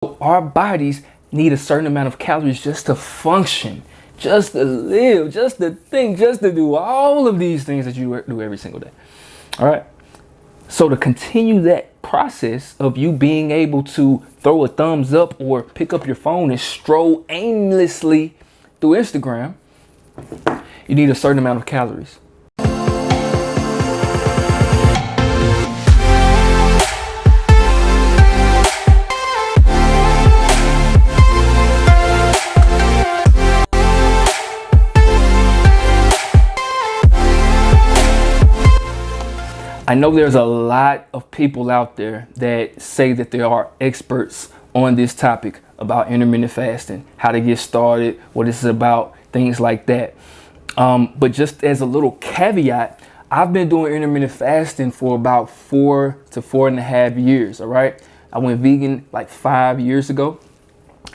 Our bodies need a certain amount of calories just to function, just to live, just to think, just to do all of these things that you do every single day. All right. So to continue that process of you being able to throw a thumbs up or pick up your phone and stroll aimlessly through Instagram, you need a certain amount of calories. I know there's a lot of people out there that say that they are experts on this topic about intermittent fasting, how to get started, what it's about, things like that. But just as a little caveat, I've been doing intermittent fasting for about 4 to 4.5 years. All right. I went vegan like 5 years ago,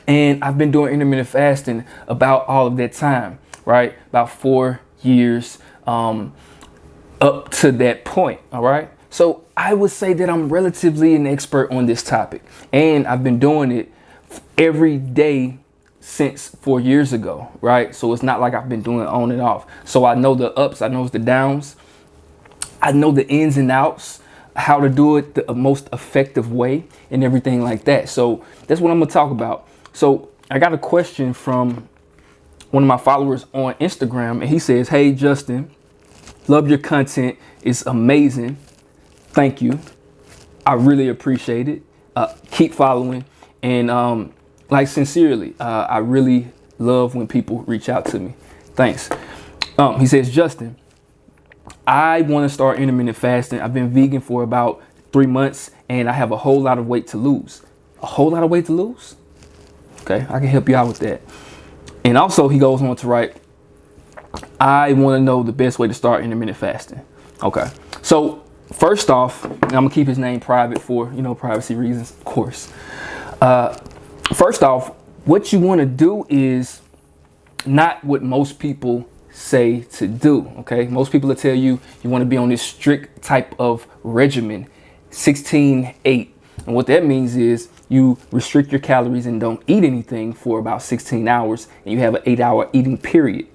and I've been doing intermittent fasting about all of that time, right? About 4 years. Up to that point. All right. So I would say that I'm relatively an expert on this topic, and I've been doing it every day since 4 years ago. Right. So it's not like I've been doing it on and off. So I know the ups, I know the downs, I know the ins and outs, how to do it the most effective way and everything like that. So that's what I'm going to talk about. So I got a question from one of my followers on Instagram, and he says, "Hey, Justin, love your content. It's amazing. Thank you. I really appreciate it. Keep following." And like sincerely, I really love when people reach out to me. Thanks. He says, "Justin, I want to start intermittent fasting. I've been vegan for about 3 months, and I have a whole lot of weight to lose." A whole lot of weight to lose? Okay, I can help you out with that. And also he goes on to write, "I want to know the best way to start intermittent fasting." Okay. So first off, and I'm gonna keep his name private for, privacy reasons, of course. First off, what you want to do is not what most people say to do. Okay. Most people will tell you you want to be on this strict type of regimen, 16-8. And what that means is you restrict your calories and don't eat anything for about 16 hours, and you have an 8-hour eating period.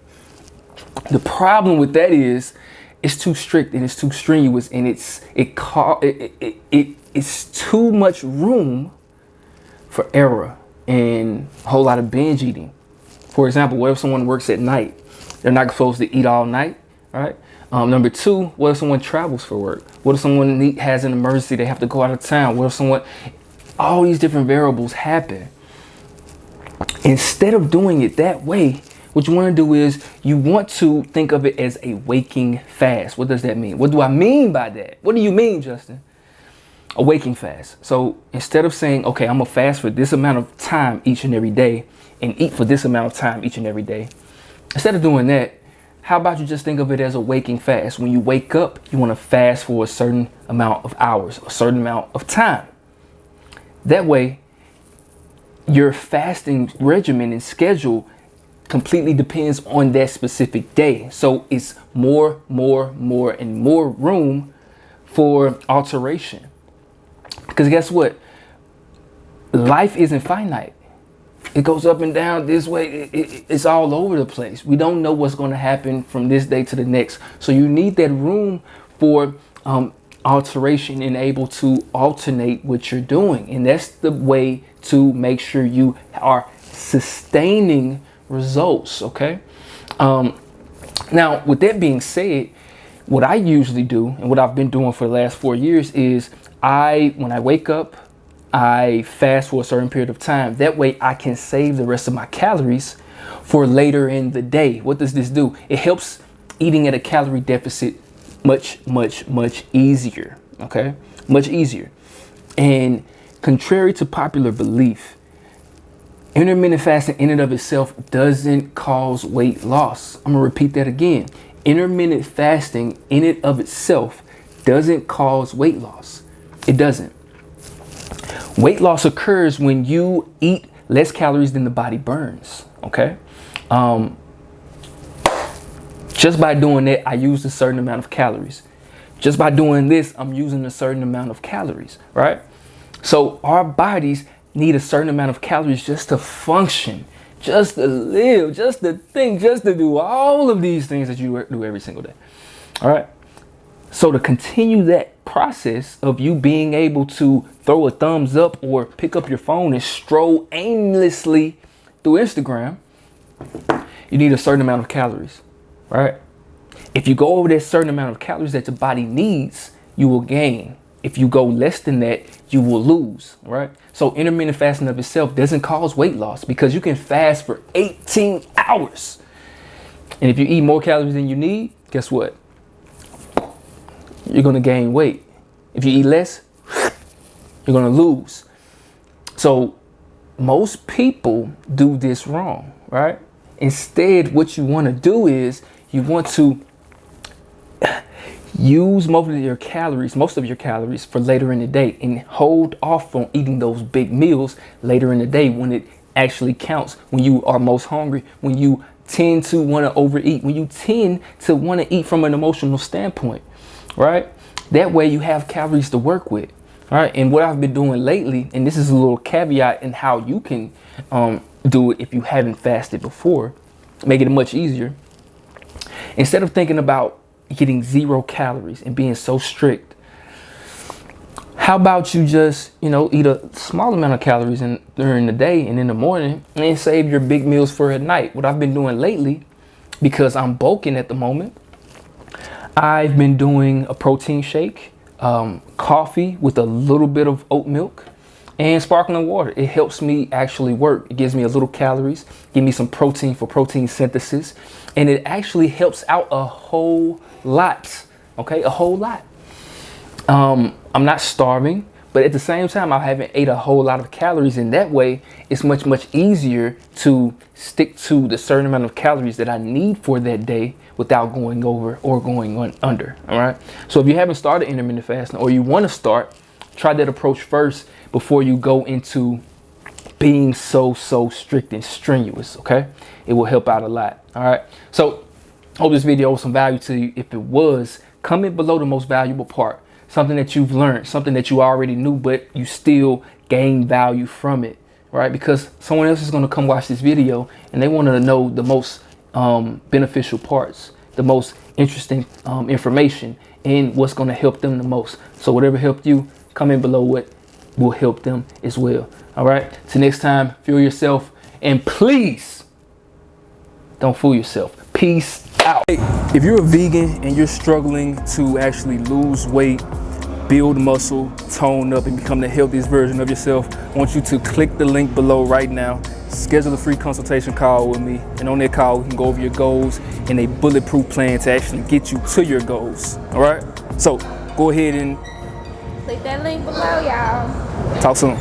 The problem with that is it's too strict and it's too strenuous, and it's too much room for error and a whole lot of binge eating. For example, what if someone works at night? They're not supposed to eat all night, right? Number two, what if someone travels for work? What if someone has an emergency, they have to go out of town? What if all these different variables happen. Instead of doing it that way, what you want to do is you want to think of it as a waking fast. What does that mean? What do I mean by that? What do you mean, Justin? A waking fast. So instead of saying, okay, I'm going to fast for this amount of time each and every day and eat for this amount of time each and every day, instead of doing that, how about you just think of it as a waking fast? When you wake up, you want to fast for a certain amount of hours, a certain amount of time. That way, your fasting regimen and schedule completely depends on that specific day. So it's more and more room for alteration. Because guess what? Life isn't finite. It goes up and down this way. It's all over the place. We don't know what's going to happen from this day to the next. So you need that room for alteration and able to alternate what you're doing. And that's the way to make sure you are sustaining results. Okay. Now, with that being said, what I usually do and what I've been doing for the last 4 years is when I wake up, I fast for a certain period of time. That way I can save the rest of my calories for later in the day. What does this do? It helps eating at a calorie deficit much easier. Okay. Much easier. And contrary to popular belief, intermittent fasting in and of itself doesn't cause weight loss. I'm going to repeat that again. Intermittent fasting in and of itself doesn't cause weight loss. It doesn't. Weight loss occurs when you eat less calories than the body burns. Okay. Just by doing that, I use a certain amount of calories. Just by doing this, I'm using a certain amount of calories, right? So our bodies need a certain amount of calories just to function, just to live, just to think, just to do all of these things that you do every single day. All right. So to continue that process of you being able to throw a thumbs up or pick up your phone and stroll aimlessly through Instagram, you need a certain amount of calories, right? If you go over that certain amount of calories that your body needs, you will gain. If you go less than that, you will lose, right? So intermittent fasting of itself doesn't cause weight loss because you can fast for 18 hours. And if you eat more calories than you need, guess what? You're going to gain weight. If you eat less, you're going to lose. So most people do this wrong, right? Instead, what you want to do is you want to use most of your calories for later in the day and hold off on eating those big meals later in the day when it actually counts, when you are most hungry, when you tend to want to overeat, when you tend to want to eat from an emotional standpoint, right? That way you have calories to work with, right? And what I've been doing lately, and this is a little caveat in how you can do it if you haven't fasted before, make it much easier. Instead of thinking about getting 0 calories and being so strict, how about you just, eat a small amount of calories during the day and in the morning and save your big meals for at night? What I've been doing lately, because I'm bulking at the moment, I've been doing a protein shake, coffee with a little bit of oat milk, and sparkling water. It helps me actually work. It gives me a little calories, give me some protein for protein synthesis, and it actually helps out a whole lot. Okay, a whole lot. I'm not starving, but at the same time, I haven't ate a whole lot of calories. In that way, it's much, much easier to stick to the certain amount of calories that I need for that day without going over or going under. All right. So if you haven't started intermittent fasting or you want to start, try that approach first before you go into being so strict and strenuous. Okay. It will help out a lot. All right. So hope this video was some value to you. If it was, comment below the most valuable part. Something that you've learned, something that you already knew, but you still gain value from it, right? Because someone else is going to come watch this video and they want to know the most beneficial parts, the most interesting information, and what's going to help them the most. So whatever helped you, comment below what will help them as well. All right. Till next time, fuel yourself, and please don't fool yourself. Peace out. Hey, if you're a vegan and you're struggling to actually lose weight, build muscle, tone up, and become the healthiest version of yourself, I want you to click the link below right now. Schedule a free consultation call with me, and on that call we can go over your goals and a bulletproof plan to actually get you to your goals. All right, so go ahead and click that link below, y'all. Talk soon.